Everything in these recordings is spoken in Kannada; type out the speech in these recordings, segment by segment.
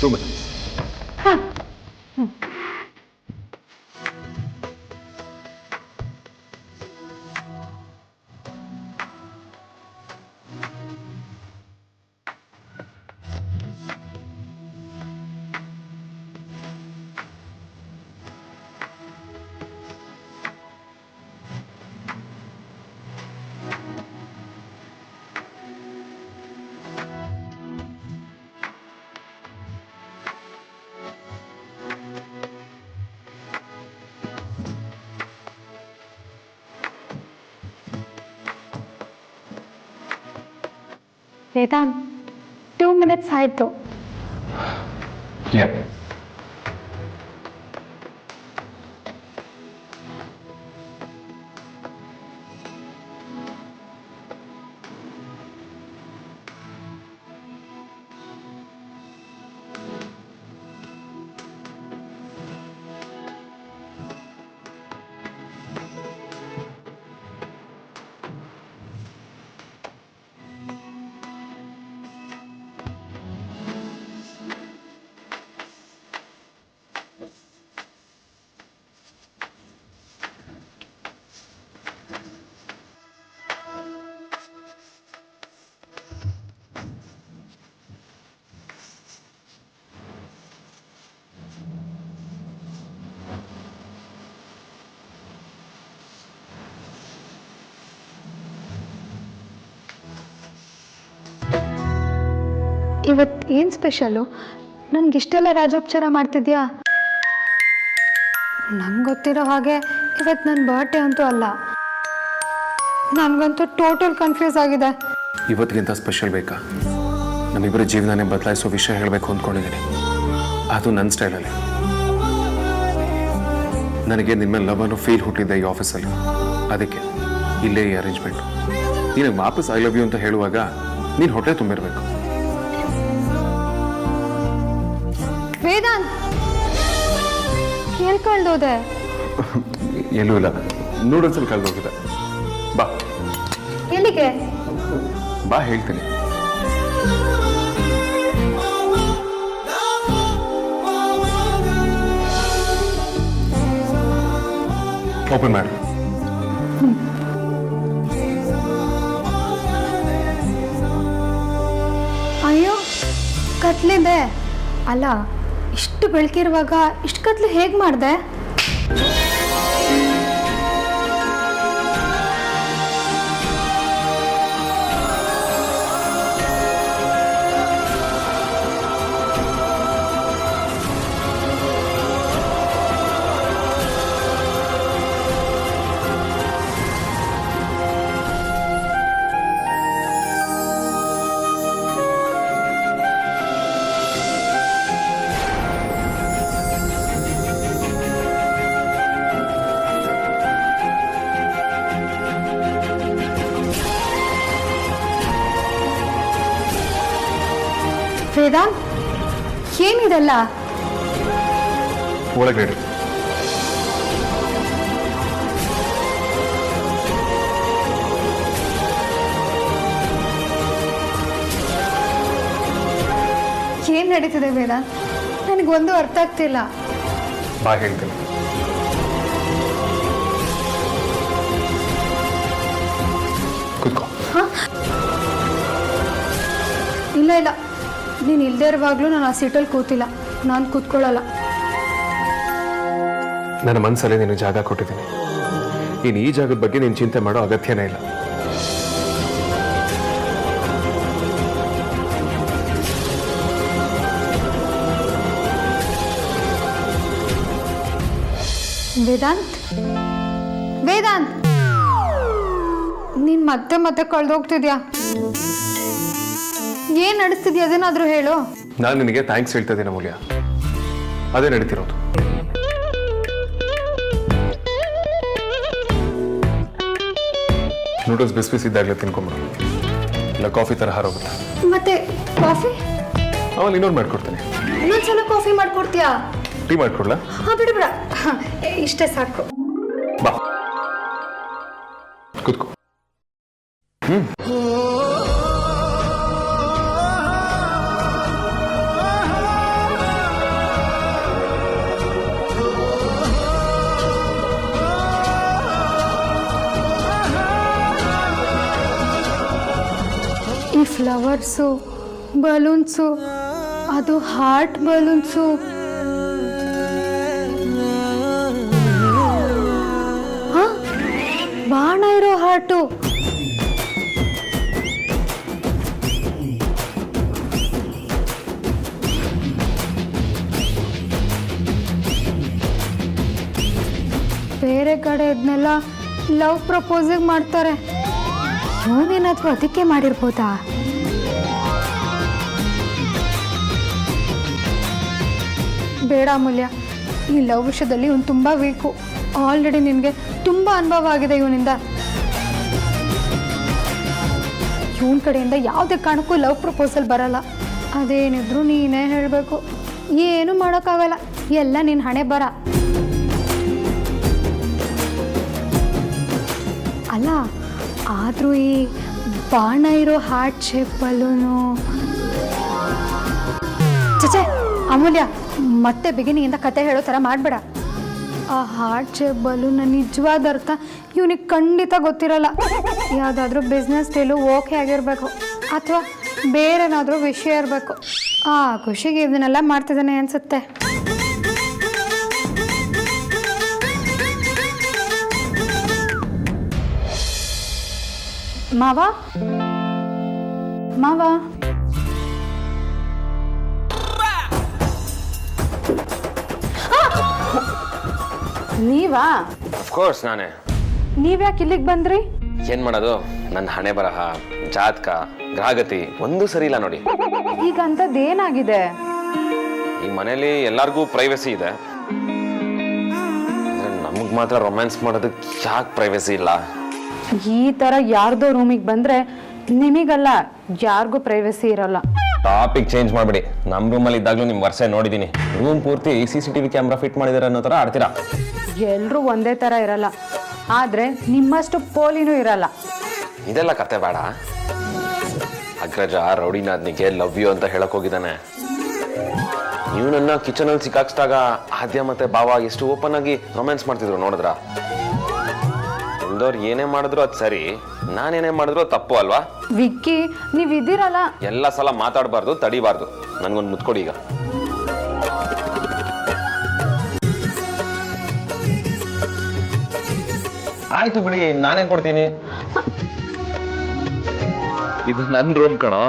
2 minutes. ವೇದಾಂತ್ 2 minutes ಆಯಿತು. Yeah. ಇವತ್ತು ಏನು ಸ್ಪೆಷಲು? ನನಗಿಷ್ಟೆಲ್ಲ ರಾಜೋಪಚಾರ ಮಾಡ್ತಿದ್ಯಾ? ನಂಗೆ ಗೊತ್ತಿರೋ ಹಾಗೆ ಇವತ್ತು ನನ್ನ ಬರ್ಡೇ ಅಂತೂ ಅಲ್ಲ. ನನಗಂತೂ ಟೋಟಲ್ ಕನ್ಫ್ಯೂಸ್ ಆಗಿದೆ. ಇವತ್ತಿಗಿಂತ ಸ್ಪೆಷಲ್ ಬೇಕಾ? ನಮ್ಮಿಬ್ಬರ ಜೀವನನೇ ಬದಲಾಯಿಸೋ ವಿಷಯ ಹೇಳಬೇಕು ಅಂದ್ಕೊಂಡಿದ್ದೀನಿ. ಅದು ನನ್ನ ಸ್ಟೈಲಲ್ಲಿ. ನನಗೆ ನಿನ್ನ ಮೇಲೆ ಲವ್ ಅನ್ನೋ ಫೀಲ್ ಹುಟ್ಟಿದ್ದೆ ಈ ಆಫೀಸಲ್ಲಿ. ಅದಕ್ಕೆ ಇಲ್ಲೇ ಈ ಅರೇಂಜ್ಮೆಂಟು. ನೀನು ವಾಪಸ್ ಐ ಲವ್ ಯು ಅಂತ ಹೇಳುವಾಗ ನೀನು ಹೊಟ್ಟೆ ತುಂಬಿರಬೇಕು. ವೇದಾಂತ್, ಎಲ್ಲಿ ಕಳ್ದೋದೆ? ಎಲ್ಲೂ ಇಲ್ಲ, ನೂಡಲ್ಸಲ್ಲಿ ಕಳೆದೋಗಿದೆ. ಬಾ. ಎಲ್ಲಿಗೆ? ಬಾ ಹೇಳ್ತೀನಿ. ಓಪನ್ ಮಾಡಿ. ಅಯ್ಯೋ, ಕತ್ಲಿದೆ ಅಲ್ಲ. ಇಷ್ಟು ಬೆಳಕಿರುವಾಗ ಇಷ್ಟು ಕತ್ಲು ಹೇಗೆ ಮಾಡಿದೆ? ವೇದಾಂತ್, ಏನಿದೆಲ್ಲ? ಒಳಗಡೆ ಏನ್ ನಡೀತಿದೆ ವೇದಾಂತ್? ನನಗೊಂದು ಅರ್ಥ ಆಗ್ತಿಲ್ಲ. ಬಾ ಹೇಳ್ತೀನಿ. ಕೂತ್ಕೋ. ಇಲ್ಲ ಇಲ್ಲ, ನೀನು ಇಲ್ಲದೆ ಇರುವಾಗಲೂ ನಾನು ಆ ಸೀಟಲ್ಲಿ ಕೂತಿಲ್ಲ. ನಾನು ಕೂತ್ಕೊಳ್ಳಲ್ಲ. ನನ್ನ ಮನಸ್ಸಲ್ಲಿ ನೀನು ಜಾಗ ಕೊಟ್ಟಿದ್ದೀನಿ. ನೀನು ಈ ಜಾಗದ ಬಗ್ಗೆ ನೀನು ಚಿಂತೆ ಮಾಡೋ ಅಗತ್ಯನೇ ಇಲ್ಲ. ವೇದಾಂತ್, ವೇದಾಂತ್, ನೀನು ಮತ್ತೆ ಮತ್ತೆ ಕಳೆದೋಗ್ತಿದ್ಯಾ? ಏನ್ ನಡೆಸ್ತಿದ್ಯಾ? ಅದೇನಾದ್ರೂ ಹೇಳು. ನಾನು ನಿನಗೆ ಥ್ಯಾಂಕ್ಸ್ ಹೇಳ್ತಾ ಇದ್ದೀನಿ ಅಮೂಲ್ಯ. ಅದೇ ನಡೀತಿರೋದು. ನೂಡಲ್ಸ್ ಬಿಸಿ ಬಿಸಿ ಇದ್ದಾಗಲೇ ತಿನ್ಕೊಂಬಿಡು, ಇಲ್ಲ ಕಾಫಿ ಥರ ಹಾರೋಗುತ್ತೆ. ಮತ್ತೆ ಕಾಫಿ? ಆಮೇಲೆ ಇನ್ನೊಂದು ಮಾಡ್ಕೊಡ್ತೀನಿ. ಇನ್ನೊಂದ್ಸಲ ಕಾಫಿ ಮಾಡ್ಕೊಡ್ತೀಯಾ? ಟೀ ಮಾಡ್ಕೊಡ್ಲಾ? ಹಾ, ಬಿಡು ಬಿಡ, ಇಷ್ಟೇ ಸಾಕು. ಬಾ ಕೂತ್ಕೋ. ಫ್ಲವರ್ಸು ಬಲೂನ್ಸು, ಅದು ಹಾರ್ಟ್ ಬಲೂನ್ಸು. ಬಾಣ ಇರೋ ಹಾರ್ಟು. ಬೇರೆ ಕಡೆ ಇದನ್ನೆಲ್ಲ ಲವ್ ಪ್ರಪೋಸಿಗೆ ಮಾಡ್ತಾರೆ. ಇವನೇನಾದ್ರೂ ಅದಕ್ಕೆ ಮಾಡಿರ್ಬೋದಾ? ಬೇಡ ಅಮೂಲ್ಯ, ಈ ಲವ್ ವಿಷಯದಲ್ಲಿ ಇವನು ತುಂಬ ವೀಕು. ಆಲ್ರೆಡಿ ನಿನಗೆ ತುಂಬ ಅನುಭವ ಆಗಿದೆ ಇವನಿಂದ. ಇವನ ಕಡೆಯಿಂದ ಯಾವುದೇ ಕಾರಣಕ್ಕೂ ಲವ್ ಪ್ರಪೋಸಲ್ ಬರಲ್ಲ. ಅದೇನಿದ್ರು ನೀನೇ ಹೇಳಬೇಕು. ಏನು ಮಾಡೋಕ್ಕಾಗಲ್ಲ, ಎಲ್ಲ ನಿನ್ನ ಹಣೆ ಬರ. ಅಲ್ಲ, ಆದರೂ ಈ ಬಾಣ ಇರೋ ಹಾರ್ಟ್ ಶೇಪ್ ಬಲೂನು. ಚಚೆ ಅಮೂಲ್ಯ, ಮತ್ತೆ ಬಿಗಿನಿಂದ ಕತೆ ಹೇಳೋ ಥರ ಮಾಡಬೇಡ. ಆ ಹಾರ್ಟ್ ಶೇಪ್ ಬಲೂನ್ನ ನಿಜವಾದ ಅರ್ಥ ಇವನಿಗೆ ಖಂಡಿತ ಗೊತ್ತಿರಲ್ಲ. ಯಾವುದಾದ್ರೂ ಬಿಸ್ನೆಸ್ ಡೀಲು ಓಕೆ ಆಗಿರಬೇಕು, ಅಥವಾ ಬೇರೆನಾದರೂ ವಿಷಯ ಇರಬೇಕು. ಆ ಖುಷಿಗೆ ಇದನ್ನೆಲ್ಲ ಮಾಡ್ತಿದ್ದಾನೆ ಅನಿಸುತ್ತೆ. ಮಾವ ಮಾವ, ನೀವಾ? ಅಫ್ಕೋರ್ಸ್ ನಾನೇ. ನೀವ್ಯಾಕೆ ಇಲ್ಲಿಗೆ ಬಂದ್ರಿ? ಏನ್ ಮಾಡೋದು, ನನ್ನ ಹಣೆ ಬರಹ, ಜಾತಕ, ಗ್ರಹಗತಿ ಒಂದು ಸರಿ ಇಲ್ಲ ನೋಡಿ. ಈಗ ಅಂಥದ್ದೇನಾಗಿದೆ? ಈ ಮನೇಲಿ ಎಲ್ಲಾರ್ಗೂ ಪ್ರೈವಸಿ ಇದೆ, ನಮಗ್ ಮಾತ್ರ ರೊಮ್ಯಾನ್ಸ್ ಮಾಡೋದಕ್ಕೆ ಯಾಕೆ ಪ್ರೈವಸಿ ಇಲ್ಲ? ಈ ತರ ಯಾರ್ದೋ ರೂಮಿಗೆ ಬಂದ್ರೆ ನಿಮಗಲ್ಲ, ಯಾರಿಗೂ ಪ್ರೈವಸಿ ಇರಲ್ಲ. ಟಾಪಿಕ್ ಚೇಂಜ್ ಮಾಡ್ಬಿಡಿ. ನಮ್ಮ ರೂಮಲ್ಲಿ ಇದ್ದಾಗ್ಲೂ ನಿಮ್ ವರ್ಷ ನೋಡಿದೀನಿ, ರೂಮ್ ಪೂರ್ತಿ CCTV ಕ್ಯಾಮ್ರಾ ಫಿಟ್ ಮಾಡಿದಾರೆ ಅನ್ನೋ ತರ ಆಡ್ತೀರಾ. ಎಲ್ರೂ ಒಂದೇ ತರ ಇರಲ್ಲ, ಆದ್ರೆ ನಿಮ್ಮಷ್ಟು ಪೋಲಿನೂ ಇರಲ್ಲ. ಇದೆಲ್ಲ ಕತೆ ಬೇಡ. ಅಗ್ರಜ ರೌಡಿನಾದ್ನಿಗೆ ಲವ್ ಯು ಅಂತ ಹೇಳಕ್ ಹೋಗಿದ್ದಾನೆ. ನೀವು ನನ್ನ ಕಿಚನ್ ಅಲ್ಲಿ ಸಿಕ್ಕಾಕ್ಸ್ದಾಗ ಆದ್ಯ ಮತ್ತೆ ಭಾವ ಎಷ್ಟು ಓಪನ್ ಆಗಿ ರೊಮ್ಯಾನ್ಸ್ ಮಾಡ್ತಿದ್ರು ನೋಡಿದ್ರ? ಇಲ್ದವ್ರು ಏನೇ ಮಾಡಿದ್ರು ಅದು ಸರಿ, ನಾನೇನೇ ಮಾಡಿದ್ರು ತಪ್ಪು ಅಲ್ವಾ? ವಿಕ್ಕಿ, ನೀವ್ ಇದಿರಲ್ಲ. ಎಲ್ಲ ಸಲ ಮಾತಾಡಬಾರ್ದು, ತಡಿಬಾರ್ದು. ನನ್ಗೊಂದು ಮುತ್ಕೊಡಿ ಈಗ. ಆಯ್ತು ಬಿಡಿ, ನಾನೇನ್ ಕೊಡ್ತೀನಿ. ಇದು ನನ್ನ ರೂಮ್ ಕಣೋ.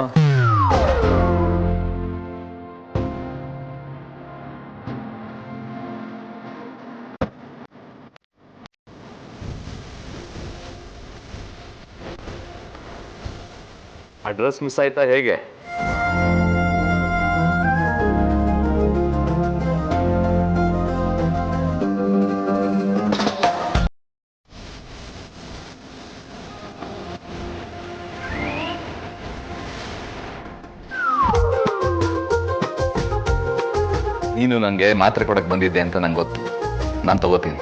ಅಡ್ರೆಸ್ ಮಿಸ್ ಆಯ್ತಾ ಹೇಗೆ? ನೀನು ನನಗೆ ಮಾತ್ರೆ ಕೊಡಕ್ಕೆ ಬಂದಿದ್ದೆ ಅಂತ ನಂಗೆ ಗೊತ್ತು. ನಾನು ತಗೋತೀನಿ.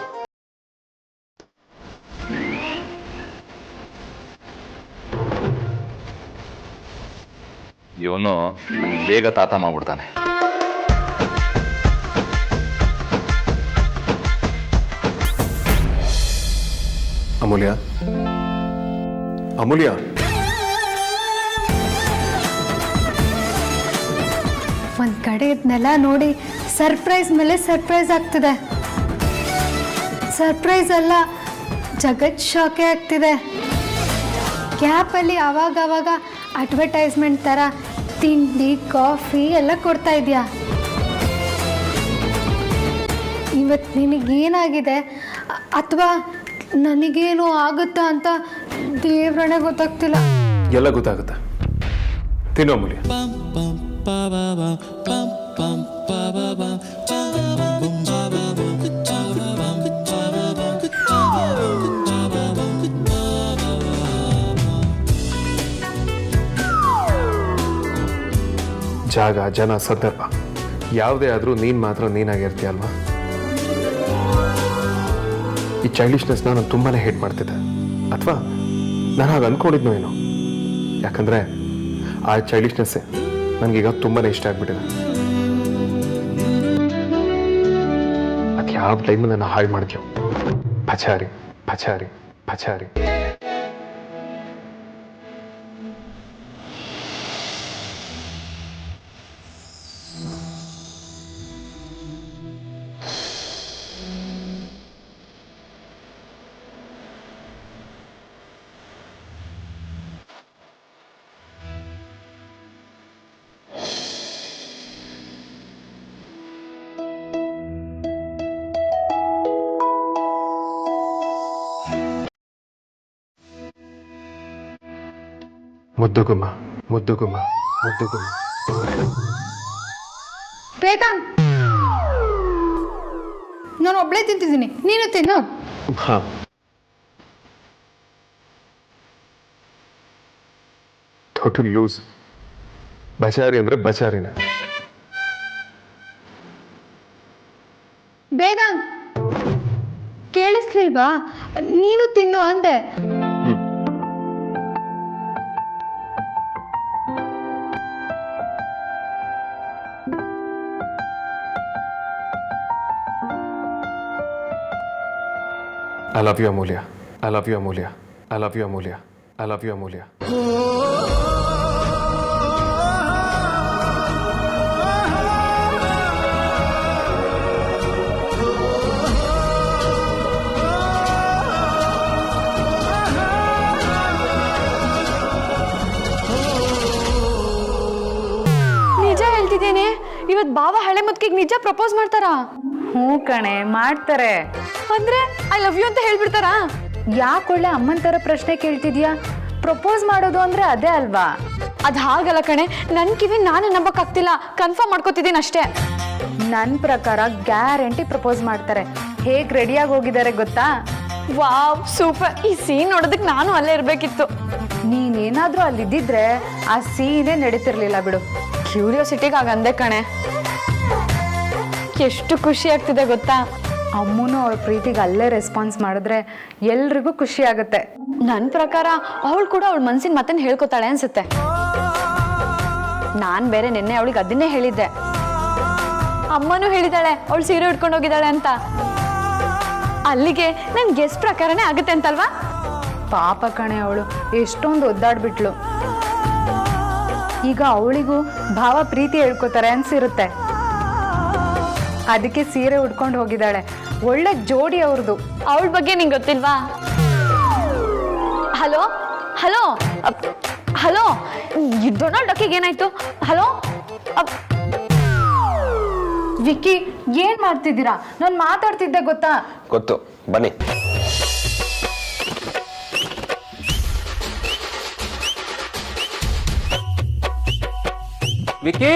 ಇವನು ಬೇಗ ತಾತ ಮಾಡ್ಬಿಡ್ತಾನೆ. ಅಮೂಲ್ಯ, ಅಮೂಲ್ಯ, ಒಂದು ಕಡೆ ಇದನ್ನೆಲ್ಲ ನೋಡಿ ಸರ್ಪ್ರೈಸ್ ಮೇಲೆ ಸರ್ಪ್ರೈಸ್ ಆಗ್ತಿದೆ. ಸರ್ಪ್ರೈಸ್ ಅಲ್ಲ, ಜಗತ್ ಶಾಕೆ ಆಗ್ತಿದೆ. ಕ್ಯಾಪಲ್ಲಿ ಆವಾಗ ಅಡ್ವರ್ಟೈಸ್ಮೆಂಟ್ ಥರ ತಿಂಡಿ ಕಾಫಿ ಎಲ್ಲ ಕೊಡ್ತಾ ಇದೆಯಾ? ಇವತ್ತು ನಿನಗೇನಾಗಿದೆ ಅಥವಾ ನನಗೇನು ಆಗುತ್ತಾ ಅಂತ ದೇವ್ರಣೆ ಗೊತ್ತಾಗ್ತಿಲ್ಲ. ಎಲ್ಲ ಗೊತ್ತಾಗುತ್ತೆ. ತಿನ್ನು ಅಮೂಲ್ಯ. ಜಾಗ, ಜನ, ಸಂದರ್ಭ ಯಾವುದೇ ಆದರೂ ನೀನು ಮಾತ್ರ ನೀನಾಗಿರ್ತೀಯ ಅಲ್ವಾ? ಈ ಚೈಲ್ಡಿಶ್ನೆಸ್ನ ನಾನು ತುಂಬಾ ಹೇಟ್ ಮಾಡ್ತಿದ್ದೆ, ಅಥವಾ ನಾನು ಹಾಗೆ ಅಂದ್ಕೊಂಡಿದ್ನೋ ಏನೋ. ಯಾಕಂದರೆ ಆ ಚೈಲ್ಡಿಶ್ನೆಸ್ಸೇ ನನಗೀಗ ತುಂಬಾ ಇಷ್ಟ ಆಗ್ಬಿಟ್ಟಿದೆ. ಅದು ಯಾವ ಟೈಮು ನನ್ನ ಹಾಳು ಮಾಡಿದ್ಯೋ. ಪಚಾರಿ ಪಚಾರಿ ಪಚಾರಿ. ಮುದ್ದುಗುಮ್ಮ ಮುದ್ದುಗುಮ್ಮ ಮುದ್ದುಗುಮ್ಮ. ವೇದಾಂತ್, ನಾನು ಒಬ್ಳೇ ತಿಂತಿದ್ದೀನಿ, ನೀನು ತಿನ್ನು. ಹಾಂ. Total loose. ಬಚಾರಿ ಅಂದರೆ ಬಚಾರಿನ. ವೇದಾಂತ್, ಕೇಳಿಸ್ಲಿಲ್ವಾ? ನೀನು ತಿನ್ನು ಅಂದೆ. I love you, Amulya. I love you, Amulya. I love you, Amulya. I love you, Amulya. ನಿಜ ಹೇಳ್ತಿದ್ದೇನೆ, ಇವತ್ ಬಾವ ಹಳೆ ಮುದ್ಕಿಗೆ ನಿಜ ಪ್ರಪೋಸ್ ಮಾಡ್ತಾರಾ? ಹ್ಞೂ ಕಣೆ, ಮಾಡ್ತಾರೆ. ಅಂದ್ರೆ ಐ ಲವ್ ಯು ಅಂತ ಹೇಳ್ಬಿಡ್ತಾರಾ? ಯಾಕೆ ಒಳ್ಳೆ ಅಮ್ಮನ ಥರ ಪ್ರಶ್ನೆ ಕೇಳ್ತಿದ್ಯಾ? ಪ್ರಪೋಸ್ ಮಾಡೋದು ಅಂದ್ರೆ ಅದೇ ಅಲ್ವಾ? ಅದ್ ಹಾಗಲ್ಲ ಕಣೆ, ನನ್ ಕಿವಿ ನಾನೇ ನಂಬಕ್ಕಾಗ್ತಿಲ್ಲ, ಕನ್ಫರ್ಮ್ ಮಾಡ್ಕೋತಿದ್ದೀನಿ ಅಷ್ಟೇ. ನನ್ನ ಪ್ರಕಾರ ಗ್ಯಾರಂಟಿ ಪ್ರಪೋಸ್ ಮಾಡ್ತಾರೆ. ಹೇಗೆ ರೆಡಿಯಾಗಿ ಹೋಗಿದ್ದಾರೆ ಗೊತ್ತಾ? Wow, super. ಈ ಸೀನ್ ನೋಡೋದಕ್ಕೆ ನಾನು ಅಲ್ಲೇ ಇರ್ಬೇಕಿತ್ತು. ನೀನೇನಾದ್ರೂ ಅಲ್ಲಿದ್ದಿದ್ರೆ ಆ ಸೀನೇ ನಡೀತಿರ್ಲಿಲ್ಲ ಬಿಡು. ಕ್ಯೂರಿಯಾಸಿಟಿಗೆ ಅಂದೆ ಕಣೆ. ಎಷ್ಟು ಖುಷಿ ಆಗ್ತಿದೆ ಗೊತ್ತಾ? ಅಮ್ಮನೂ ಅವಳ ಪ್ರೀತಿಗೆ ಅಲ್ಲೇ ರೆಸ್ಪಾನ್ಸ್ ಮಾಡಿದ್ರೆ ಎಲ್ರಿಗೂ ಖುಷಿ ಆಗುತ್ತೆ. ನನ್ನ ಪ್ರಕಾರ ಅವಳು ಕೂಡ ಅವಳ ಮನ್ಸಿನ ಮಾತನ್ನ ಹೇಳ್ಕೊತಾಳೆ ಅನ್ಸುತ್ತೆ. ನಾನ್ ಬೇರೆ ನಿನ್ನೆ ಅವಳಿಗೆ ಅದನ್ನೇ ಹೇಳಿದ್ದೆ. ಅಮ್ಮನೂ ಹೇಳಿದಾಳೆ ಅವಳು ಸೀರೆ ಉಟ್ಕೊಂಡು ಹೋಗಿದ್ದಾಳೆ ಅಂತ. ಅಲ್ಲಿಗೆ ನನ್ ಗೆಸ್ ಪ್ರಕಾರನೇ ಆಗುತ್ತೆ ಅಂತಲ್ವಾ? ಪಾಪ ಕಣೆ, ಅವಳು ಎಷ್ಟೊಂದು ಒದ್ದಾಡ್ಬಿಟ್ಲು. ಈಗ ಅವಳಿಗೂ ಭಾವ ಪ್ರೀತಿ ಹೇಳ್ಕೊತಾರೆ ಅನ್ಸಿರುತ್ತೆ. ಅದಕ್ಕೆ ಸೀರೆ ಉಟ್ಕೊಂಡು ಹೋಗಿದ್ದಾಳೆ. ಒಳ್ಳೆ ಜೋಡಿ ಅವ್ರದ್ದು. ಅವಳ ಬಗ್ಗೆ ನಿಂಗೆ ಗೊತ್ತಿಲ್ವಾ? ಹಲೋ ಹಲೋ ಹಲೋ, ಡೊನಾಲ್ಡ್ ಡಕ್ಕಿಗೆ ಏನಾಯ್ತು? ಹಲೋ ವಿಕ್ಕಿ, ಏನ್ ಮಾಡ್ತಿದ್ದೀರಾ? ನಾನು ಮಾತಾಡ್ತಿದ್ದೆ ಗೊತ್ತಾ? ಗೊತ್ತು, ಬನ್ನಿ. ವಿಕ್ಕಿ,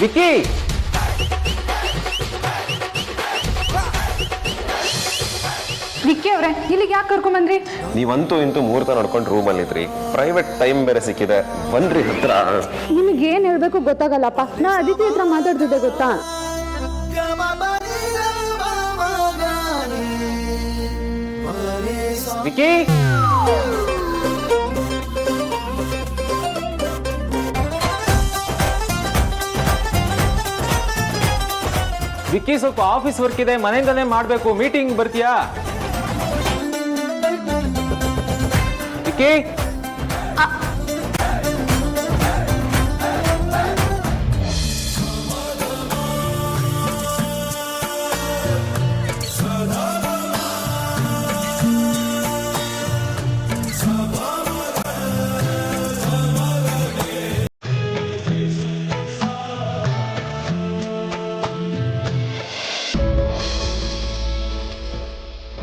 ವಿಕ್ಕಿ, ವಿಕ್ಕಿ ಅವ್ರೆ, ಇಲ್ಲಿಗೆ ಯಾಕೆ ಕರ್ಕೊಂಬಂದ್ರಿ? ನೀವಂತೂ ಇಂತೂ ಮುಹೂರ್ತ ನೋಡ್ಕೊಂಡು ರೂಮಲ್ಲಿದ್ರಿ, ಪ್ರೈವೇಟ್ ಟೈಮ್ ಬೇರೆ ಸಿಕ್ಕಿದೆ, ಬನ್ರಿ ಹತ್ರ. ನಿಮಗೆ ಏನ್ ಹೇಳ್ಬೇಕು ಗೊತ್ತಾಗಲ್ಲಪ್ಪ. ನಾ ಅದಿತಿ ಹತ್ರ ಮಾತಾಡ್ತಿದ್ದೆ ಗೊತ್ತಾ? ವಿಕ್ಕಿ, ವಿಕ್ಕಿ, ಸ್ವಲ್ಪ ಆಫೀಸ್ ವರ್ಕ್ ಇದೆ, ಮನೆಯಿಂದನೇ ಮಾಡ್ಬೇಕು. ಮೀಟಿಂಗ್ ಬರ್ತೀಯಾ? ವಿಕ್ಕಿ,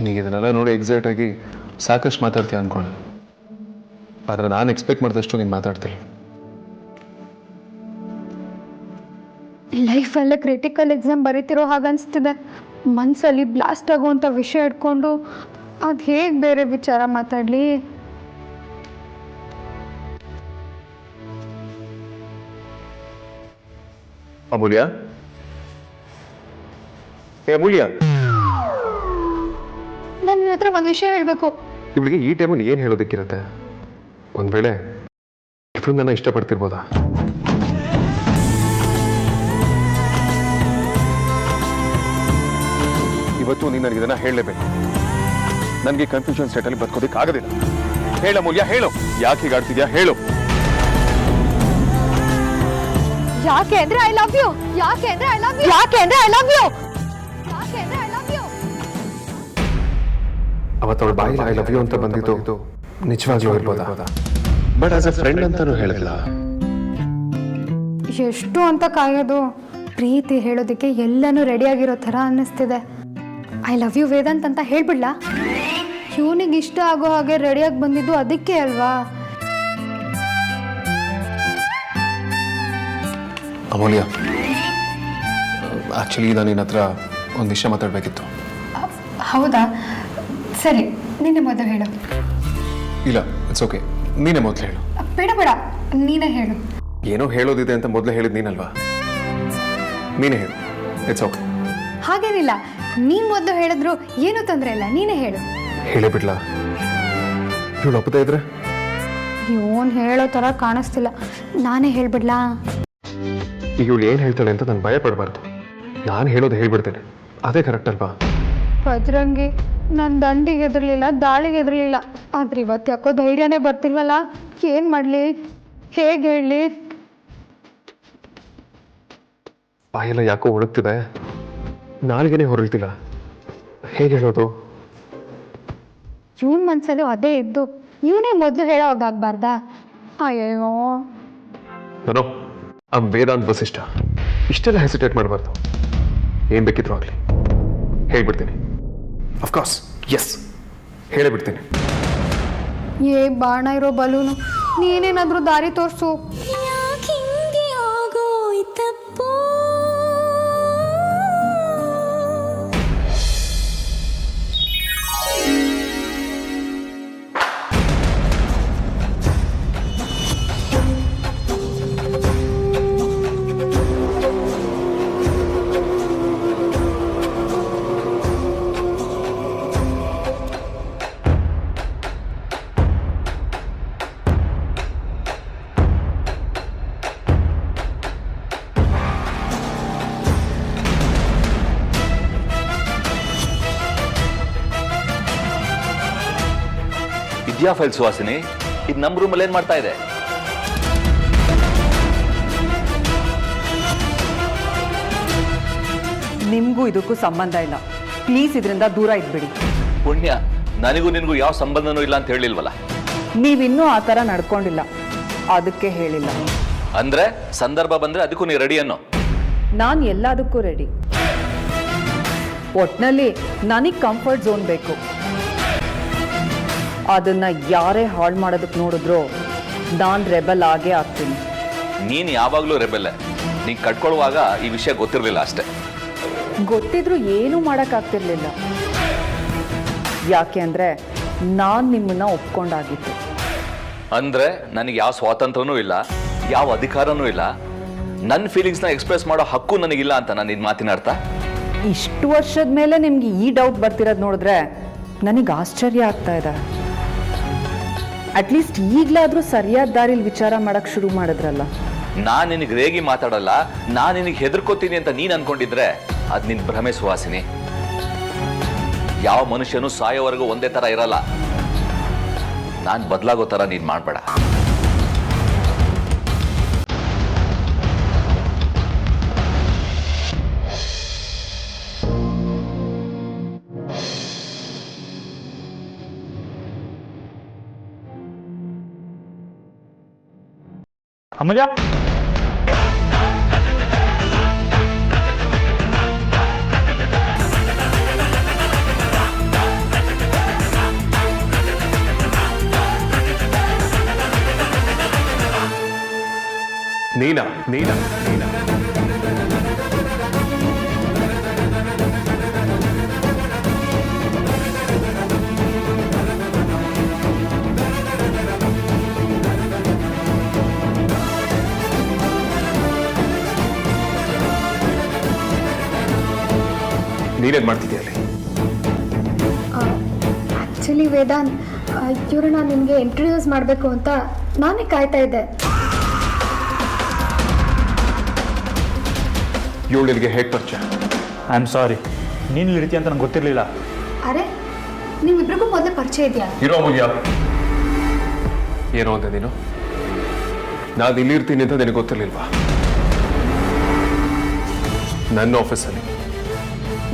ನೀನು ಇದನ್ನೆಲ್ಲ ನೋಡಿ ಎಕ್ಸೈಟ್ ಆಗಿ ಸಾಕಷ್ಟು ಮಾತಾಡ್ತೀಯ ಅಂದ್ಕೊಂಡೆ. ಆದರೆ ನಾನು ಎಕ್ಸ್ಪೆಕ್ಟ್ ಮಾಡಿದಷ್ಟು ನೀನು ಮಾತಾಡ್ತೀನಿ. ಲೈಫಲ್ಲೇ ಕ್ರಿಟಿಕಲ್ ಎಕ್ಸಾಮ್ ಬರೀತಿರೋ ಹಾಗನ್ಸ್ತಿದೆ. ಮನಸ್ಸಲ್ಲಿ ಬ್ಲಾಸ್ಟ್ ಆಗುವಂಥ ವಿಷಯ ಇಟ್ಕೊಂಡು ಅದು ಹೇಗೆ ಬೇರೆ ವಿಚಾರ ಮಾತಾಡಲಿ? ಅಮೂಲ್ಯ, ಅಮೂಲ್ಯ, ನಾನು ನಿನ್ನ ಹತ್ರ ಒಂದು ವಿಷಯ ಹೇಳಬೇಕು. ಇವಳಿಗೆ ಈ ಟೈಮಲ್ಲಿ ಏನು ಹೇಳೋದಕ್ಕಿರುತ್ತೆ? ಒಂದು ವೇಳೆ ಇಬ್ರು ನನ್ನ ಇಷ್ಟಪಡ್ತಿರ್ಬೋದಾ? ಇವತ್ತು ನೀನು ನನಗೆ ಇದನ್ನ ಹೇಳಲೇಬೇಕು. ನನಗೆ ಕನ್ಫ್ಯೂಷನ್ ಸೆಟಲ್ಲಿ ಬದುಕೋದಕ್ಕೆ ಆಗೋದಿಲ್ಲ. ಹೇಳ ಅಮೂಲ್ಯ, ಹೇಳು, ಯಾಕೆ ಹೀಗಾಡ್ತಿದ್ಯಾ? ಹೇಳು. ಯಾಕೆ ಅಂದ್ರೆ ಐ ಲವ್ ಯು. ಯಾಕೆ ಅಂದ್ರೆ ಐ ಲವ್ ಯು. ಯಾಕೆ ಅಂದ್ರೆ ಐ ಲವ್ ಯು. ಯಾಕೆ ಅಂದ್ರೆ ಐ ಲವ್ ಯು. ಅವತ್ತವಳ ಬಾಯಿ ಐ ಲವ್ ಯು ಅಂತ ಬಂದಿದ್ದು ನಿಜವಾಗ್ಲೂ ಇರ್ಬೋದಾ? ಬಟ್ ಆಸ್ ಎ ಫ್ರೆಂಡ್ ಅಂತಾನು ಹೇಳಿಲ್ಲ. ಎಷ್ಟು ಅಂತ ಕಾಯೋದು? ಪ್ರೀತಿ ಹೇಳೋದಕ್ಕೆ ಎಲ್ಲನೂ ರೆಡಿಯಾಗಿರೋ ಥರ ಅನ್ನಿಸ್ತಿದೆ. ಐ ಲವ್ ಯು ವೇದಾಂತ್ ಅಂತ ಹೇಳ್ಬಿಡ್ಲಾ? ಇವನಿಗೆ ಇಷ್ಟ ಆಗೋ ಹಾಗೆ ರೆಡಿಯಾಗಿ ಬಂದಿದ್ದು ಅದಕ್ಕೆ ಅಲ್ವಾ? ಅಮೂಲ್ಯ, ಆ್ಯಕ್ಚುಲಿ ನಾನು ನಿನ್ನ ಹತ್ರ ಒಂದು ವಿಷಯ ಮಾತಾಡಬೇಕಿತ್ತು. ಹೌದಾ? ಸರಿ, ನೀನೇ ಮೊದಲು ಹೇಳು. ಇಲ್ಲ, ಇಟ್ಸ್ ಓಕೆ, ನೀನೇ ಮೊದಲು ಹೇಳು. ಬೇಡ ಬೇಡ, ನೀನೇ ಹೇಳು. ಏನೋ ಹೇಳೋದಿದೆ ಅಂತ ಮೊದಲೇ ಹೇಳಿದ್ ನೀನಲ್ವಾ? ನೀನೇ ಹೇಳು, ಇಟ್ಸ್ ಓಕೆ. ಹಾಗೇನಿಲ್ಲ, ನೀನು ಮೊದಲು ಹೇಳಿದ್ರು ಏನೂ ತೊಂದರೆ ಇಲ್ಲ, ನೀನೇ ಹೇಳು. ಹೇಳೇ ಬಿಡ್ಲಾ? ಇವಳು ಒಪ್ಪದೇ ಇದ್ರೆ? ಇವನು ಹೇಳೋ ಥರ ಕಾಣಿಸ್ತಿಲ್ಲ, ನಾನೇ ಹೇಳ್ಬಿಡ್ಲಾ? ಈಗ ಇವಳು ಏನು ಹೇಳ್ತಾಳೆ ಅಂತ ನಾನು ಭಯ ಪಡಬಾರ್ದು. ನಾನು ಹೇಳೋದು ಹೇಳ್ಬಿಡ್ತೇನೆ, ಅದೇ ಕರೆಕ್ಟ್ ಅಲ್ವಾ? ಬಜರಂಗಿ, ನನ್ನ ದಂಡಿಗೆ ಎದುರಲಿಲ್ಲ, ದಾಳಿಗೆ ಎದುರಲಿಲ್ಲ, ಆದ್ರೆ ಇವತ್ತು ಯಾಕೋ ಧೈರ್ಯನೇ ಬರ್ತಿಲ್ವಲ್ಲ. ಏನು ಮಾಡಲಿ, ಹೇಗೆ ಹೇಳಲಿ? ಬಾಯೆಲ್ಲ ಯಾಕೋ ಒಣಗ್ತಿದೆ, ನಾಲ್ಗೆನೇ ಹೊರಳ್ತಿಲ್ಲ, ಹೇಗೆ ಹೇಳೋದು? ಇವನ್ ಮನಸ್ಸಲ್ಲೂ ಅದೇ ಇದ್ದು ಇವನೇ ಮೊದಲು ಹೇಳೋವಾಗಬಾರ್ದಾ? ಅಯ್ಯೋ, ನಾನು ವೇದಾಂತ್ ವಸಿಷ್ಠ, ಇಷ್ಟೆಲ್ಲ ಹೆಸಿಟೇಟ್ ಮಾಡಬಾರ್ದು. ಏನು ಬೇಕಿದ್ರು ಆಗಲಿ ಹೇಳ್ಬಿಡ್ತೀನಿ. ಅಫ್ಕೋರ್ಸ್, ಎಸ್, ಹೇಳೇ ಬಿಡ್ತೀನಿ. ಏ ಬಾಣ ಇರೋ ಬಲೂನು, ನೀನೇನಾದರೂ ದಾರಿ ತೋರಿಸು. ಇದ್ಯಾ ಫೈಲ್ ಸುಹಾಸಿನಿ? ಇದು ನಮ್ಮ ರೂಮಲ್ಲಿ ಏನ್ ಮಾಡ್ತಾ ಇದೆ? ನಿಮಗೂ ಇದಕ್ಕೂ ಸಂಬಂಧ ಇಲ್ಲ. ಪ್ಲೀಸ್ ಇದರಿಂದ ದೂರ ಇದ್ಬಿಡಿ. ಪುಣ್ಯ, ನನಗೂ ನಿನಗೂ ಯಾವ ಸಂಬಂಧನೂ ಇಲ್ಲ ಅಂತ ಹೇಳಿಲ್ವಲ್ಲ? ನೀವಿನ್ನೂ ಆ ಥರ ನಡ್ಕೊಂಡಿಲ್ಲ, ಅದಕ್ಕೆ ಹೇಳಿಲ್ಲ. ಅಂದ್ರೆ ಸಂದರ್ಭ ಬಂದ್ರೆ ಅದಕ್ಕೂ ನೀ ರೆಡಿ ಅನ್ನೋ? ನಾನು ಎಲ್ಲದಕ್ಕೂ ರೆಡಿ. ಒಟ್ನಲ್ಲಿ ನನಗೆ ಕಂಫರ್ಟ್ ಝೋನ್ ಬೇಕು. ಅದನ್ನ ಯಾರೇ ಹಾಳು ಮಾಡೋದಕ್ಕೆ ನೋಡಿದ್ರು ನಾನು ರೆಬಲ್ ಆಗೇ ಆಗ್ತೀನಿ. ನೀನು ಯಾವಾಗಲೂ ರೆಬೆಲ್ಲೆ. ನೀನು ಕಟ್ಕೊಳ್ಳುವಾಗ ಈ ವಿಷಯ ಗೊತ್ತಿರಲಿಲ್ಲ ಅಷ್ಟೇ. ಗೊತ್ತಿದ್ರೂ ಏನೂ ಮಾಡೋಕ್ಕಾಗ್ತಿರ್ಲಿಲ್ಲ. ಯಾಕೆ ಅಂದರೆ ನಾನು ನಿಮ್ಮನ್ನ ಒಪ್ಕೊಂಡಾಗಿತ್ತು. ಅಂದ್ರೆ ನನಗೆ ಯಾವ ಸ್ವಾತಂತ್ರ್ಯನೂ ಇಲ್ಲ, ಯಾವ ಅಧಿಕಾರನೂ ಇಲ್ಲ, ನನ್ನ ಫೀಲಿಂಗ್ಸ್ನ ಎಕ್ಸ್ಪ್ರೆಸ್ ಮಾಡೋ ಹಕ್ಕು ನನಗಿಲ್ಲ ಅಂತ ನಾನು ಇದು ಮಾತಿನ ಅರ್ಥ? ಇಷ್ಟು ವರ್ಷದ ಮೇಲೆ ನಿಮ್ಗೆ ಈ ಡೌಟ್ ಬರ್ತಿರೋದು ನೋಡಿದ್ರೆ ನನಗೆ ಆಶ್ಚರ್ಯ ಆಗ್ತಾ ಇದೆ. ಅಟ್ಲೀಸ್ಟ್ ಈಗಲಾದರೂ ಸರಿಯಾದ ದಾರಿಲಿ ವಿಚಾರ ಮಾಡಕ್ ಶುರು ಮಾಡಿದ್ರಲ್ಲ. ನಾನು ನಿನಗೆ ರೇಗಿ ಮಾತಾಡಲ್ಲ, ನಾನು ನಿನಗೆ ಹೆದರ್ಕೋತೀನಿ ಅಂತ ನೀನು ಅನ್ಕೊಂಡಿದ್ರೆ ಅದು ನಿನ್ನ ಭ್ರಮೆ ಸುಹಾಸಿನಿ. ಯಾವ ಮನುಷ್ಯನೂ ಸಾಯೋವರೆಗೂ ಒಂದೇ ಥರ ಇರಲ್ಲ. ನಾನು ಬದಲಾಗೋ ಥರ ನೀನು ಮಾಡಬೇಡ. ಅಮೂಲ್ಯ, ನೀನಾ ನೀನಾ ನೀನಾ ನೀನೇನು ಮಾಡ್ತಿದ್ದೀಯ ಅಲ್ಲಿ? ಆ್ಯಕ್ಚುಲಿ ವೇದಾಂತ್, ಇವ್ರನ್ನ ನಿಮಗೆ ಇಂಟ್ರೊಡ್ಯೂಸ್ ಮಾಡಬೇಕು ಅಂತ ನಾನೇ ಕಾಯ್ತಾ ಇದ್ದೆ. ಇವಳು ನಿನಗೆ ಹೇಗೆ ಪರಿಚಯ? ಐ ಆಮ್ ಸಾರಿ, ನೀನು ಇರ್ತೀಯ ಅಂತ ನಂಗೆ ಗೊತ್ತಿರಲಿಲ್ಲ. ಅರೆ, ನಿಮ್ಮಿಬ್ರಿಗೂ ಮೊದಲೇ ಪರಿಚಯ ಇದೆಯಾ? ಇರೋ ಮುಗಿಯ ಏನೋ ಅಂದೆ ನೀನು? ನಾನು ಇಲ್ಲಿರ್ತೀನಿ ಅಂತ ನಿನಗೆ ಗೊತ್ತಿರಲಿಲ್ವಾ? ನನ್ನ ಆಫೀಸಲ್ಲಿ,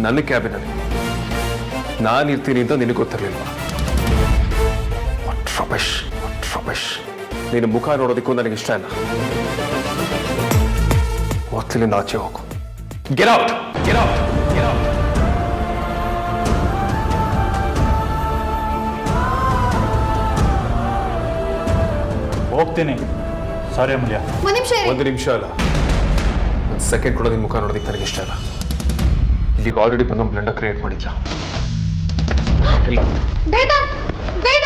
ನನ್ನ ಕ್ಯಾಬಿನಲ್ಲಿ ನಾನು ಇರ್ತೀನಿ ಅಂತ ನಿನಗೆ ಗೊತ್ತಿರಲಿಲ್ವಾ? ರಮೇಶ್, ನಿನ್ನ ಮುಖ ನೋಡೋದಕ್ಕೂ ನನಗೆ ಇಷ್ಟ ಇಲ್ಲ. ಹೊತ್ತಲಿಂದ ಆಚೆ ಹೋಗು. Get out! Get out! Get out! ಹೋಗ್ತೀನಿ. ಸಾರಿ ಅಮೂಲ್ಯ. ಒಂದು ನಿಮಿಷ ಇರಿ. ಒಂದು ನಿಮಿಷ ಅಲ್ಲ, ಒಂದು ಸೆಕೆಂಡ್ ಕೂಡ ನಿನ್ನ ಮುಖ ನೋಡೋದಕ್ಕೆ ನನಗೆ ಇಷ್ಟ ಇಲ್ಲ. ಇಲ್ಲಿಗೆ ಆಲ್ರೆಡಿ ಬಂದು ಬ್ಲೆಂಡರ್ ಕ್ರಿಯೇಟ್ ಮಾಡಿದ್ಲ. ಬೇಡ ಬೇಡ